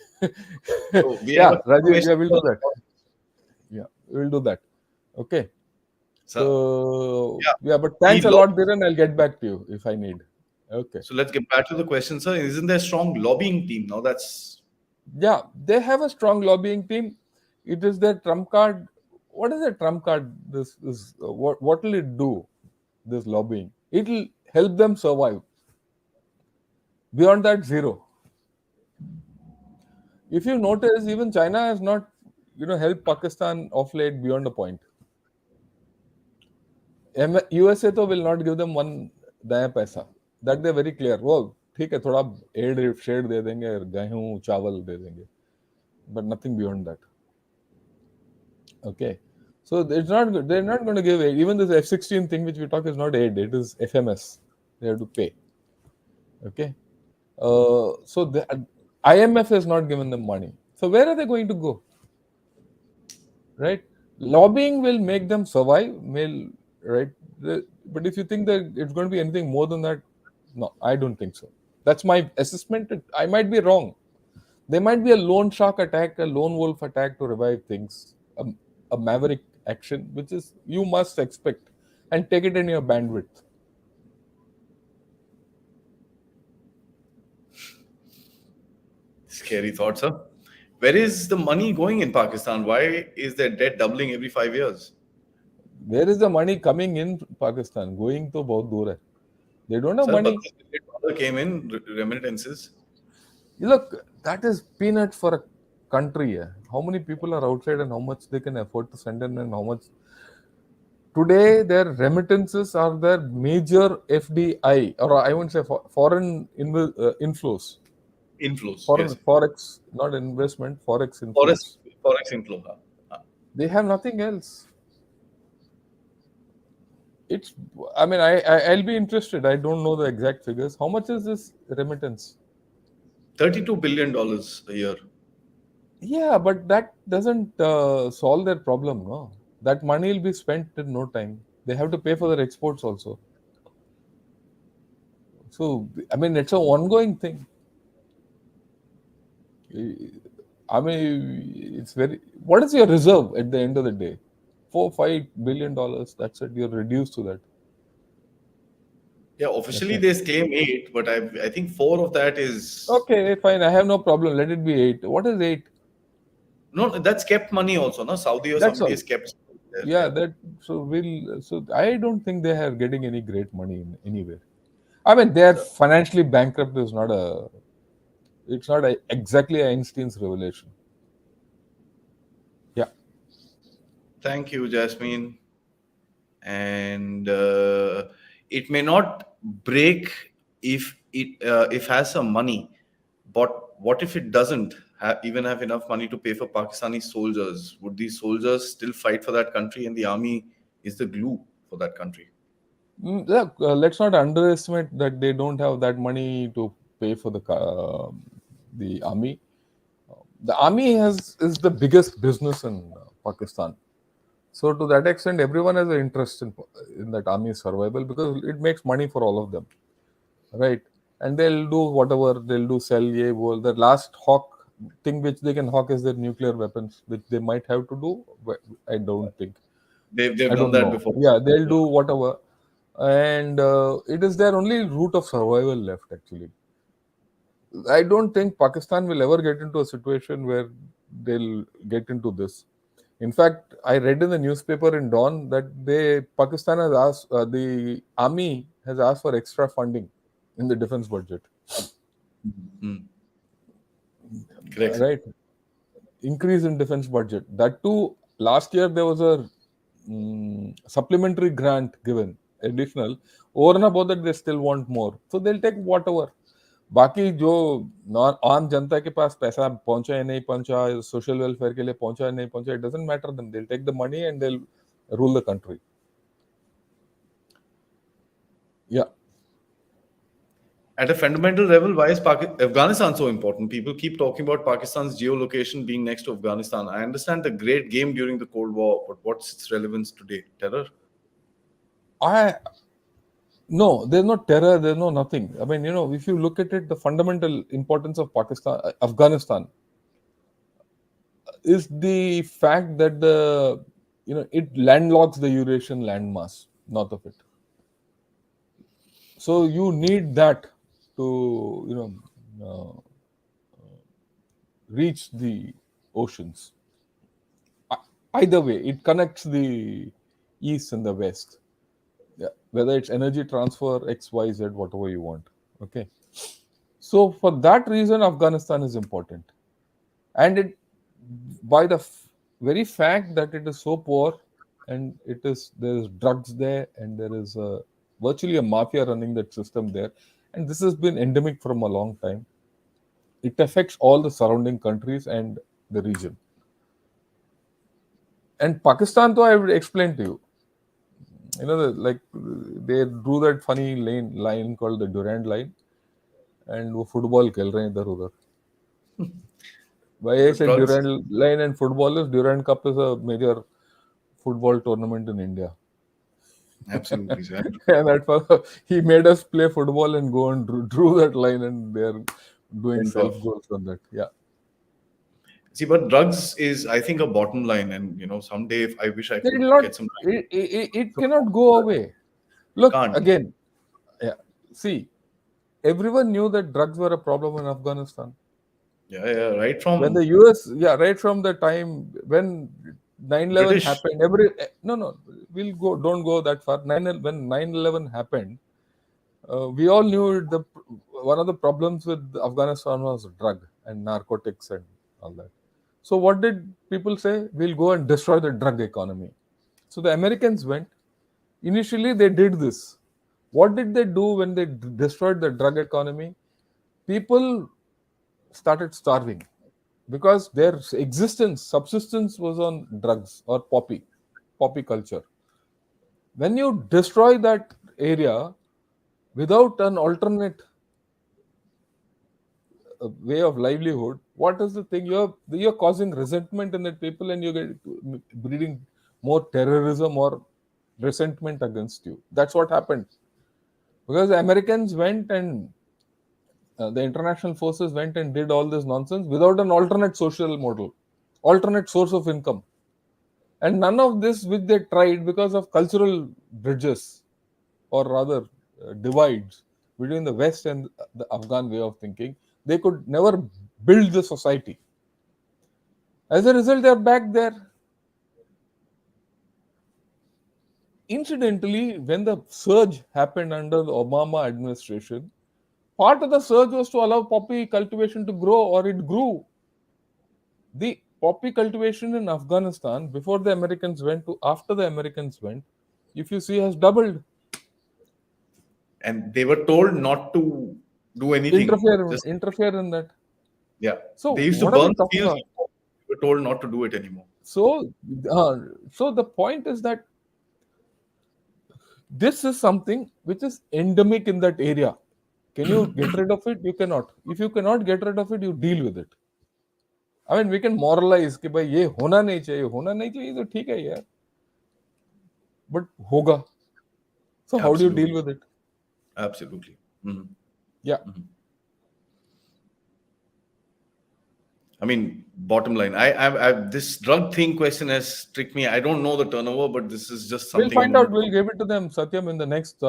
So we have Yeah, a Rajiv. confirmation, Yeah, we'll do that. Yeah, we'll do that. Okay. sir. So Yeah, yeah, but the thanks a law. lot, Dhiren. I'll get back to you if I need. Okay. So let's get back to the question, sir. Isn't there a strong lobbying team now? That's Yeah, they have a strong lobbying team. It is their trump card. What is a trump card? This is what will it do? This lobbying. It will help them survive. Beyond that, zero. If you notice, even China has not, helped Pakistan off late beyond a point. USA तो will not give them one दाया पैसा. That they're very clear. वो ठीक है थोड़ा add shade दे देंगे गेहूं चावल दे देंगे but nothing beyond that. Okay, so it's not good. They're not going to give aid. Even this F-16 thing which we talk is not aid. It is FMS. They have to pay. Okay, so the IMF has not given them money. So where are they going to go? Right? Lobbying will make them survive. Right? But if you think that it's going to be anything more than that, no, I don't think so. That's my assessment. I might be wrong. There might be a lone shark attack, a lone wolf attack to revive things, a maverick action, which is you must expect and take it in your bandwidth. scary thought, sir. Where is the money going in Pakistan? Why is their debt doubling every 5 years? Where is the money coming in Pakistan? Going to bahut dur hai. They don't have Sir, but money. $1 billion came in remittances. Look, that is peanut for a country. How many people are outside and how much they can afford to send in and how much. Today, their remittances are their major FDI, or I won't say foreign inflows. Inflows, Foreign yes. forex, not investment, forex Forex, inflows. forex inflow. Huh? They have nothing else. It's. I mean, I'll be interested. I don't know the exact figures. How much is this remittance? $32 billion a year. Yeah, but that doesn't solve their problem. No, that money will be spent in no time. They have to pay for their exports also. So I mean, it's an ongoing thing. I mean, it's very. What is your reserve at the end of the day? $4-5 billion. That's it. You're reduced to that. Yeah, officially Okay. they claim eight, but I think four of that is Okay, fine. I have no problem. Let it be eight. What is eight? no, that's kept money also. No, Saudi or That's somebody all. has kept there. Yeah, Yeah. that so will so I don't think they are getting any great money in anywhere. I mean, they are So, financially bankrupt is not a. It's not exactly Einstein's revelation. Yeah. thank you, Jasmine. And it may not break if has some money, but what if it doesn't even have enough money to pay for Pakistani soldiers? Would these soldiers still fight for that country? And the army is the glue for that country. Yeah, let's not underestimate that they don't have that money to pay for the army. The army has is the biggest business in Pakistan. So to that extent, everyone has an interest in that army survival because it makes money for all of them, right? And they'll do whatever they'll do. Sell ye wo. The last hawk thing which they can hawk is their nuclear weapons, which they might have to do. But I don't think. They've I done don't that know. before. Yeah, they'll do whatever, and it is their only route of survival left. Actually, I don't think Pakistan will ever get into a situation where they'll get into this. In fact, I read in the newspaper in Dawn that Pakistan has asked the army has asked for extra funding in the defense budget. Hmm. Correct. Right, increase in defense budget. That too, last year there was a supplementary grant given, additional. Over and above that, they still want more. So they'll take whatever. बाकी जो non आम जनता के पास पैसा पहुंचा है नहीं पहुंचा social welfare के लिए पहुंचा है नहीं पहुंचा it doesn't matter them they take the money and they rule the country या At a fundamental level, why is Afghanistan so important? People keep talking about Pakistan's geolocation being next to Afghanistan. I understand the great game during the Cold War, but what's its relevance today? Terror? I no there's no terror there's no nothing I mean if you look at it the fundamental importance of Pakistan Afghanistan is the fact that it landlocks the Eurasian landmass north of it. So you need that to uh, reach the oceans. Either way, it connects the east and the west. Yeah, whether it's energy transfer, X, Y, Z, whatever you want. Okay. So for that reason, Afghanistan is important, and it by the very fact that it is so poor, and there is drugs there, and there is virtually a mafia running that system there, and this has been endemic from a long time. It affects all the surrounding countries and the region. And Pakistan, though, I would explain to you. Like they drew that funny line called the Durand line, and वो football खेल रहे हैं इधर उधर. Why I So said drugs, Durand line and football is Durand Cup is a major football tournament in India. absolutely, sir. And he made us play football and go and drew that line, and they're doing Went self off. goals on that. Yeah, See, but drugs is, I think, a bottom line, and someday if I wish I it could will not. get some. It So cannot go away. Look can't. again. Yeah. See, everyone knew that drugs were a problem in Afghanistan. Yeah, yeah. Right When from the US, yeah, right from the time when 9/11 British. happened, no, we'll go, don't go that far. When 9/11 happened, we all knew one of the problems with Afghanistan was drug and narcotics and all that. So what did people say? We'll go and destroy the drug economy. So the Americans went. Initially, they did this. What did they do when they destroyed the drug economy? People started starving because their existence, subsistence was on drugs or poppy culture. When you destroy that area without an alternate way of livelihood, what is the thing? You're causing resentment in the people, and you're breeding more terrorism or resentment against you. That's what happened because the Americans went and the international forces went and did all this nonsense without an alternate social model, alternate source of income, and none of this which they tried because of cultural bridges, or rather divides between the West and the Afghan way of thinking. They could never build the society. As a result, they're back there. Incidentally, when the surge happened under the Obama administration, part of the surge was to allow poppy cultivation to grow, or it grew. The poppy cultivation in Afghanistan before the Americans went to after the Americans went, if you see, has doubled. And they were told not to do anything. Just Interfere in that. yeah, they So used to what are we burn talking fields. about? They were told not to do it anymore. So, uh, so the point is that this is something which is endemic in that area. Can you get rid of it? You cannot. If you cannot get rid of it, you deal with it. I mean, we can moralize कि भाई ये होना नहीं चाहिए तो ठीक है यार, but होगा. So how do you deal Absolutely, with it? absolutely. Mhm. Yeah, I mean, bottom line, this drug thing question has tricked me. I don't know the turnover, but this is just we'll something I'm find going out. to We'll give it to them, Satyam, in the next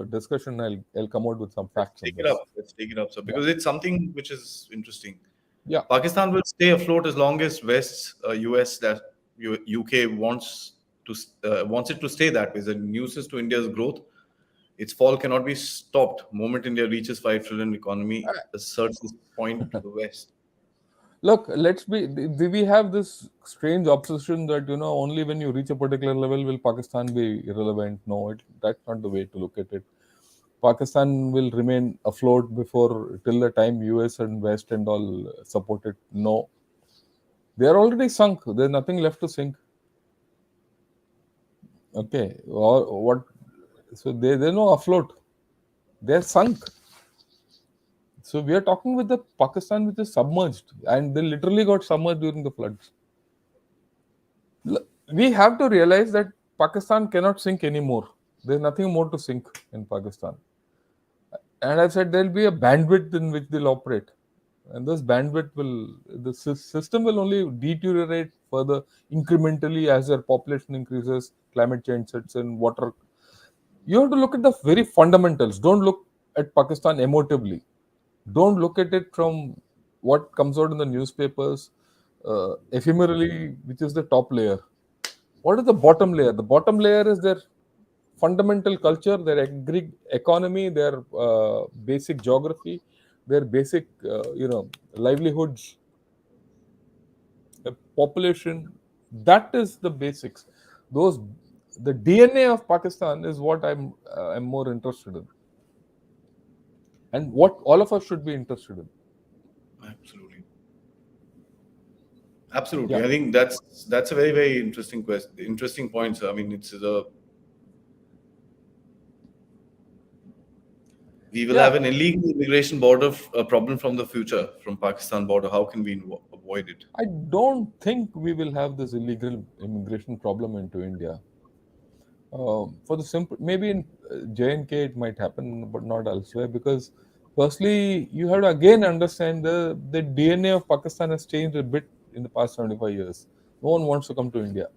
discussion. I'll come out with some let's facts take on it up. this. Let's take it up, sir, Yeah, because it's something which is interesting. yeah. Pakistan will stay afloat as long as West, US, that UK wants it to stay that way. The nuisance to India's growth. Its fall cannot be stopped. Moment India reaches 5 trillion economy, asserts this point to the West. Look, let's be. We have this strange obsession that only when you reach a particular level will Pakistan be irrelevant. No, that's not the way to look at it. Pakistan will remain afloat before till the time US and West and all support it. No, they are already sunk. There's nothing left to sink. Okay, or what? So they're no afloat. They're sunk. So we are talking with the Pakistan which is submerged, and they literally got submerged during the floods. We have to realize that Pakistan cannot sink anymore. There's nothing more to sink in Pakistan. And I said there'll be a bandwidth in which they'll operate. And this bandwidth the system will only deteriorate further incrementally as their population increases, climate change sets in, water. You have to look at the very fundamentals. Don't look at Pakistan emotively. Don't look at it from what comes out in the newspapers, ephemerally, which is the top layer. What is the bottom layer? The bottom layer is their fundamental culture, their economy, their basic geography, their basic, livelihoods, the population. That is the basics. Those, the DNA of Pakistan is what I'm more interested in, and what all of us should be interested in. Absolutely. Absolutely. Yeah, I think that's a very, very interesting question. Interesting point, sir. I mean, it's a we will have yeah. an illegal immigration border problem from the future from Pakistan border. How can we avoid it? I don't think we will have this illegal immigration problem into India. For the simple, maybe in J&K it might happen, but not elsewhere. Because firstly, you have to again understand the DNA of Pakistan has changed a bit in the past 75 years. No one wants to come to India.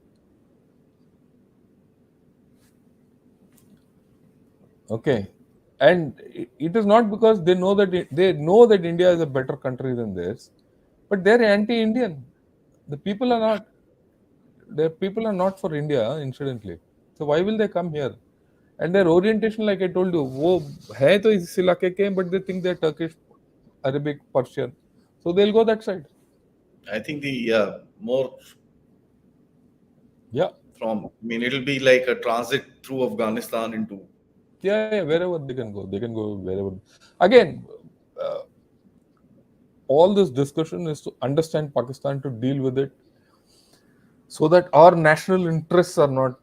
Okay, and it is not because they know that they know that India is a better country than theirs, but they're anti-Indian. The people are not. Their people are not for India, incidentally. So why will they come here? And their orientation, like I told you, वो है तो इस इलाके के, but they think they're Turkish, Arabic, Persian. So they'll go that side. I think the more Yeah, from, I mean, it'll be like a transit through Afghanistan into. yeah, yeah. Wherever they can go wherever. Again, uh, all this discussion is to understand Pakistan, to deal with it, so that our national interests are not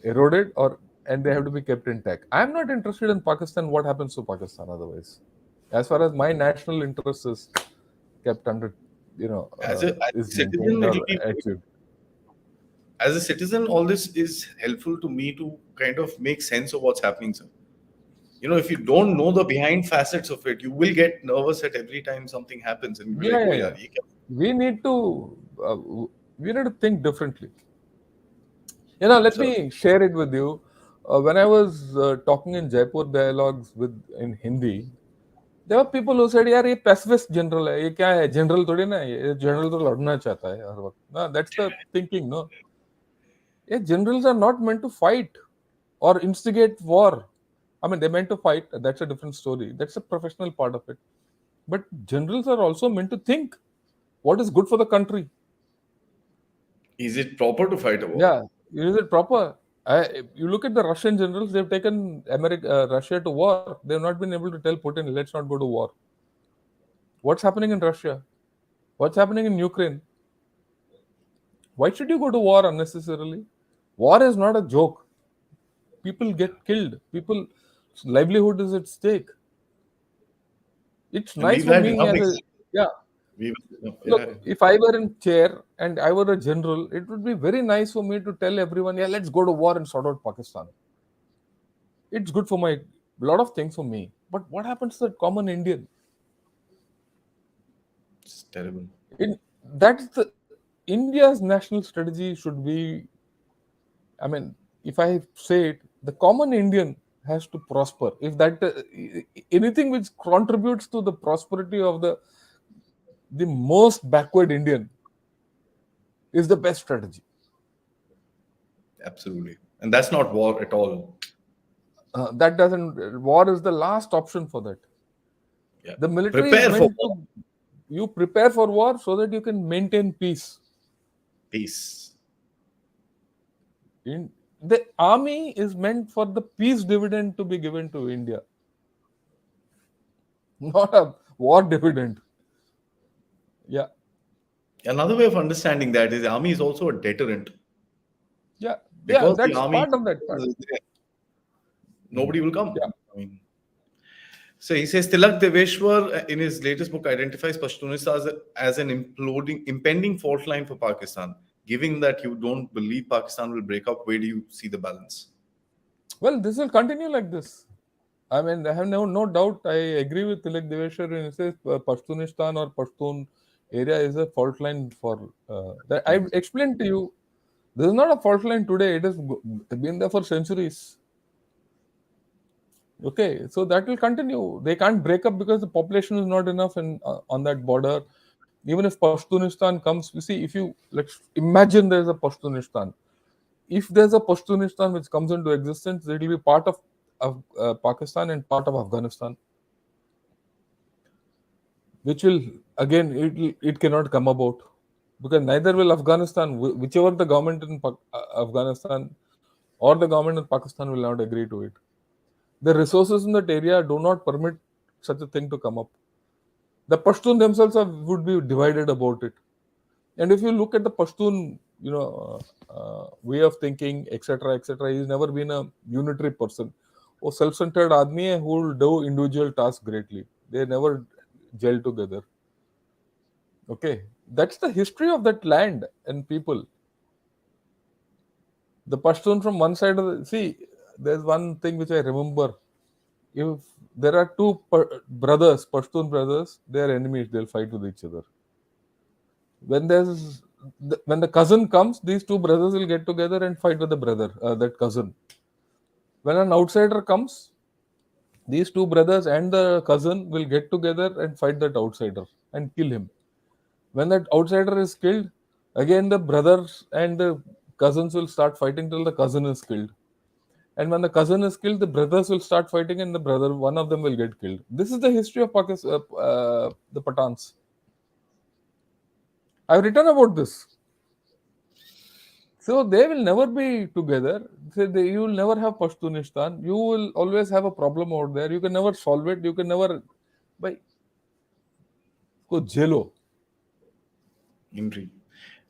eroded, or and they have to be kept intact. I'm not interested in Pakistan. What happens to Pakistan otherwise? As far as my national interest is kept under, As a is citizen, maintained it'll or be, achieved. as a citizen, all this is helpful to me to kind of make sense of what's happening, sir. If you don't know the behind facets of it, you will get nervous at every time something happens, and you'll be Yeah, like, oh yeah, yeah, yeah. We need to we need to think differently. Let sir. me share it with you. When I was talking in Jaipur dialogues with in Hindi, there were people who said, "यार ये pacifist general है, ये क्या है? General थोड़ी ना है, ये general तो लड़ना चाहता है हर वक्त." No, that's the thinking, no. Yeah, generals are not meant to fight or instigate war. I mean, they're meant to fight. That's a different story. That's a professional part of it. But generals are also meant to think what is good for the country. Is it proper to fight a war? Yeah, is it proper? You look at the Russian generals; they've taken Russia to war. They've not been able to tell Putin, "Let's not go to war." What's happening in Russia? What's happening in Ukraine? Why should you go to war unnecessarily? War is not a joke. People get killed. People's livelihood is at stake. It's And nice we've for had me enough. as a, yeah. We've, yeah, Look, if I were in chair and I were a general, it would be very nice for me to tell everyone, yeah, let's go to war and sort out Pakistan. It's good for my lot of things for me. But what happens to the common Indian? it's terrible. That's the India's national strategy should be. I mean, if I say it, the common Indian has to prosper. If that anything which contributes to the prosperity of the most backward Indian is the best strategy. Absolutely. And that's not war at all. That doesn't. War is the last option for that. Yeah. The military is Prepare for meant war. to. You prepare for war so that you can maintain peace. Peace. The army is meant for the peace dividend to be given to India, not a war dividend. Yeah, Another way of understanding that is the army is also a deterrent, yeah, yeah. because the That's army part of that part. is there, Mm. nobody will come. Yeah. I mean, so he says Tilak Deveshwar in his latest book identifies Pashtunistan as an impending fault line for Pakistan. Given that you don't believe Pakistan will break up, where do you see the balance? Well, this will continue like this. I mean, I have no doubt. I agree with Tilak Deveshwar when he says Pashtunistan or Pashtun area is a fault line for that. I've explained to you. This is not a fault line today. It has been there for centuries. Okay, so that will continue. They can't break up because the population is not enough in on that border. Even if Pashtunistan comes, you see, if you let's imagine there's a Pashtunistan. If there's a Pashtunistan which comes into existence, it will be part of Pakistan and part of Afghanistan, which will again it cannot come about because neither will Afghanistan, whichever the government in Afghanistan or the government in Pakistan will not agree to it. The resources in that area do not permit such a thing to come up. The Pashtun themselves would be divided about it. And if you look at the Pashtun, way of thinking, etc., he's never been a unitary person. Or self-centered आदमी है who will do individual tasks greatly. They never gel together. Okay, that's the history of that land and people. The Pashtun from one side of the see, there's one thing which I remember. If there are two brothers, Pashtun brothers, they are enemies. They'll fight with each other. When the cousin comes, these two brothers will get together and fight with the brother, that cousin. When an outsider comes, these two brothers and the cousin will get together and fight that outsider and kill him. When that outsider is killed, again the brothers and the cousins will start fighting till the cousin is killed. And when the cousin is killed, the brothers will start fighting, and one of them will get killed. This is the history of Pakistan, the Pathans. I've written about this. So they will never be together. So you will never have Pashtunistan. You will always have a problem out there. You can never solve it. You can never by go jelo. Indeed.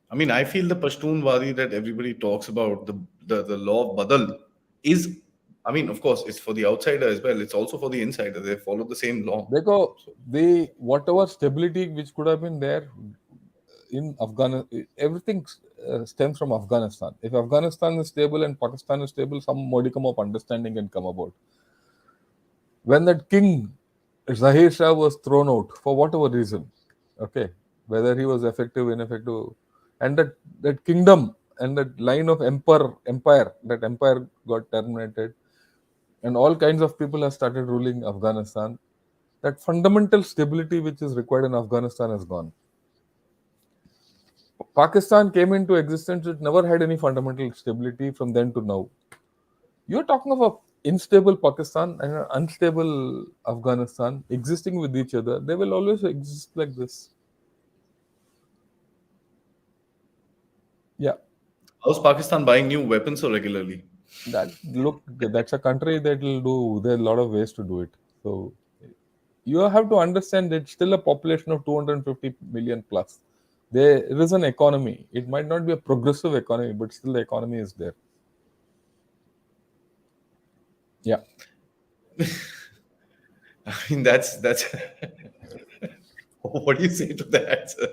I mean, I feel the Pashtun Wadi that everybody talks about, the law of Badal, is, I mean, of course, it's for the outsider as well. It's also for the insider. They follow the same law. Because So, the whatever stability which could have been there in Afghanistan, everything stems from Afghanistan. If Afghanistan is stable and Pakistan is stable, some modicum of understanding can come about. When that king Zahir Shah was thrown out for whatever reason, okay, whether he was effective, ineffective, and that kingdom and that line of empire, that empire got terminated, and all kinds of people have started ruling Afghanistan. That fundamental stability which is required in Afghanistan is gone. Pakistan came into existence; it never had any fundamental stability from then to now. You're talking of a unstable Pakistan and an unstable Afghanistan existing with each other. They will always exist like this. Yeah, how's Pakistan buying new weapons so regularly? that's a country that will do. There are a lot of ways to do it. So you have to understand that it's still a population of 250 million plus. There is an economy. It might not be a progressive economy, but still the economy is there. Yeah. I mean, that's. What do you say to that, sir?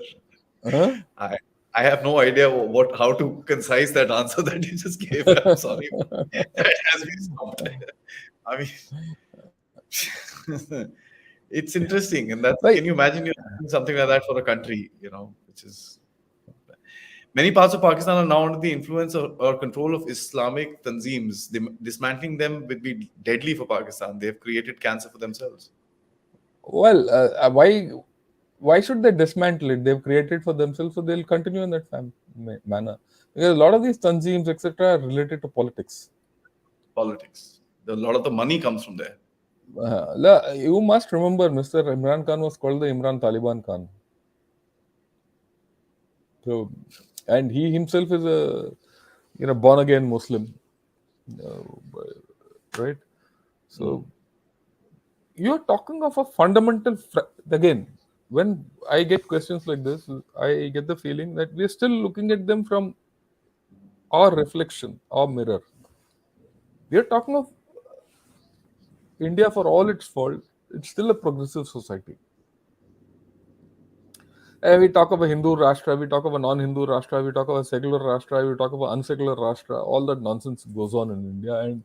Huh? I I have no idea what how to concise that answer that you just gave. I'm sorry, that has me stumped. I mean, it's interesting, and that's, Right. can you imagine you doing something like that for a country, which is, many parts of Pakistan are now under the influence or control of Islamic tanzeems. Dismantling them would be deadly for Pakistan. They have created cancer for themselves. Well, why should they dismantle it? They've created for themselves, so they'll continue in that manner. Because a lot of these tanzeems, etc., are related to politics. Politics. A lot of the money comes from there. You must remember, Mr. Imran Khan was called the Imran Taliban Khan. So, and he himself is a born again Muslim, right? So you're talking of a fundamental again. When I get questions like this, I get the feeling that we're still looking at them from our reflection, our mirror. We're talking of India for all its fault. It's still a progressive society. We talk of a Hindu Rashtra, we talk of a non-Hindu Rashtra, we talk of a secular Rashtra, we talk of an unsecular Rashtra. All that nonsense goes on in India, and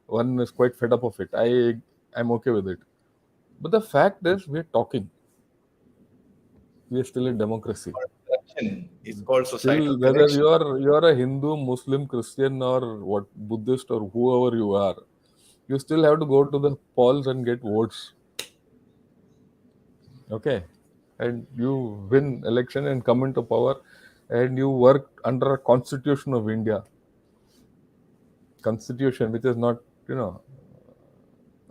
one is quite fed up of it. I'm okay with it. But the fact is, we're talking. We're still a democracy. It's called societal Still, whether connection. you're a Hindu, Muslim, Christian, or what Buddhist or whoever you are, you still have to go to the polls and get votes. Okay, and you win election and come into power, and you work under a constitution of India, constitution which is not, you know,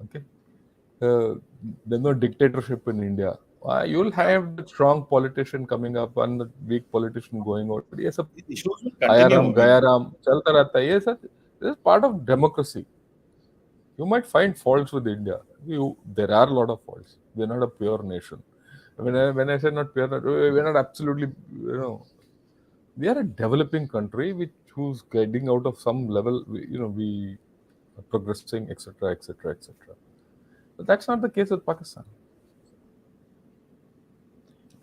okay. Uh, there's no dictatorship in India. You'll Yeah. have the strong politician coming up and the weak politician going out. But yes, These issues will Ayaram, continue. Gayaram, chalta rehta hai. Yes, sir. This is part of democracy. You might find faults with India. There are a lot of faults. We're not a pure nation. When I say not pure, we're not absolutely, we are a developing country which who's getting out of some level, we are progressing, etc., etc., etc. But that's not the case with Pakistan.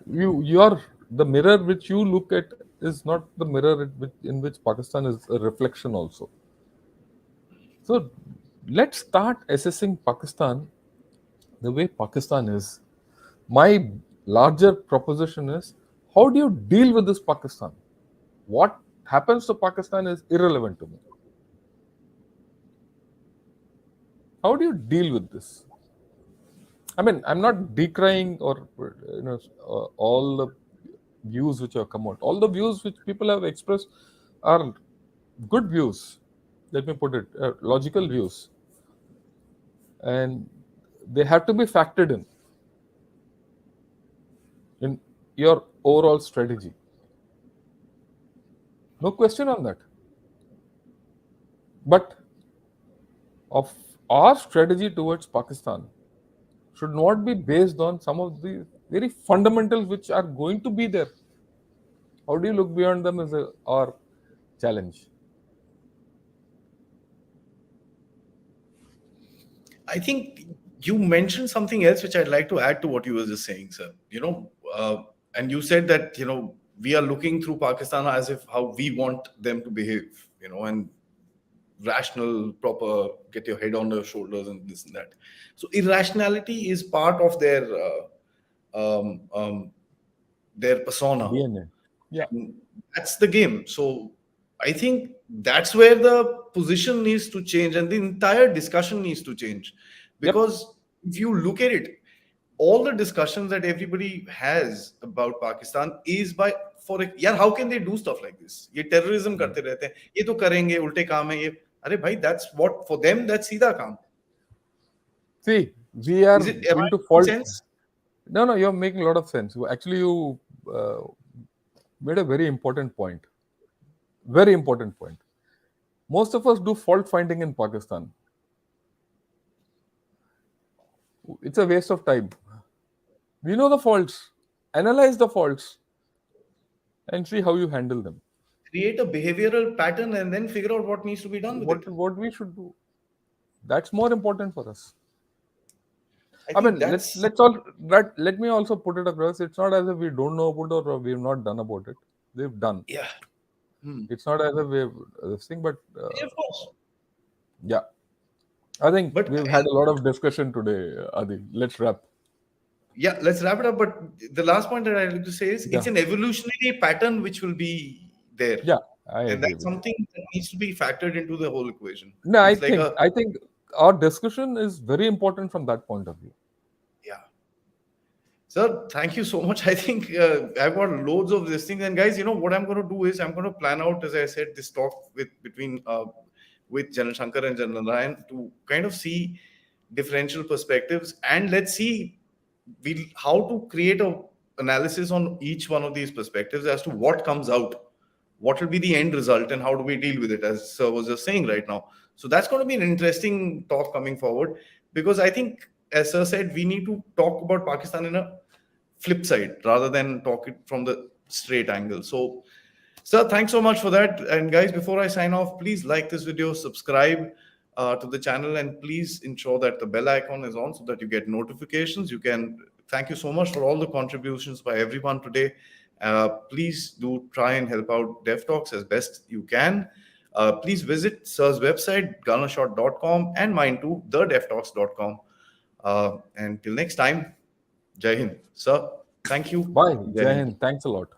You are the mirror which you look at is not the mirror in which Pakistan is a reflection also. So let's start assessing Pakistan the way Pakistan is. My larger proposition is, how do you deal with this Pakistan? What happens to Pakistan is irrelevant to me. How do you deal with this? I mean, I'm not decrying or all the views which have come out. All the views which people have expressed are good views. Let me put it, logical views, and they have to be factored in your overall strategy. No question on that. But of our strategy towards Pakistan should not be based on some of the very fundamentals which are going to be there. How do you look beyond them is our challenge. I think you mentioned something else which I'd like to add to what you were just saying, sir. And you said that we are looking through Pakistan as if how we want them to behave, and rational, proper, get your head on their shoulders and this and that. So irrationality is part of their persona. DNA. Yeah. And that's the game. So I think that's where the position needs to change and the entire discussion needs to change. Yep. Because if you look at it, all the discussions that everybody has about Pakistan is by for यार how can they do stuff like this? ये terrorism करते रहते हैं, ये तो करेंगे, उल्टे काम है ये. अरे भाई, that's what for them, that's सीधा काम. See, we are Is it, am I into making fault. sense? No, no, you're making a lot of sense. Actually, you made a very important point. Very important point. Most of us do fault finding in Pakistan. It's a waste of time. We know the faults. Analyze the faults and see how you handle them. Create a behavioral pattern and then figure out what needs to be done with it. What we should do. That's more important for us. I I mean, think that's let me also put it across. It's not as if we don't know about it or we've not done about it. We've done. yeah. It's not as if we've this thing, but Yeah, of course. yeah. I think But we've had a lot of discussion today, Adi. Let's wrap. yeah, let's wrap it up. But the last point that I'd like to say is Yeah. it's an evolutionary pattern which will be there. Yeah, I And agree that's with you. something that needs to be factored into the whole equation. No, It's like I think our discussion is very important from that point of view. yeah. Sir, thank you so much. I think I've got loads of these things. And guys, what I'm going to do is I'm going to plan out, as I said, this talk with General Shankar and General Ryan to kind of see differential perspectives, and let's see how to create a analysis on each one of these perspectives as to what comes out, what will be the end result, and how do we deal with it, as sir was just saying right now. So that's going to be an interesting talk coming forward, because I think, as sir said, we need to talk about Pakistan in a flip side rather than talk it from the straight angle. So sir, thanks so much for that. And guys, before I sign off, please like this video, subscribe to the channel, and please ensure that the bell icon is on so that you get notifications. Thank you so much for all the contributions by everyone today. Please do try and help out DevTalks as best you can. Please visit Sir's website, gunnershot.com, and mine too, thedevtalks.com. And till next time, Jai Hind. Sir, thank you. Bye. Jai Jai Hind. Hind. Thanks a lot.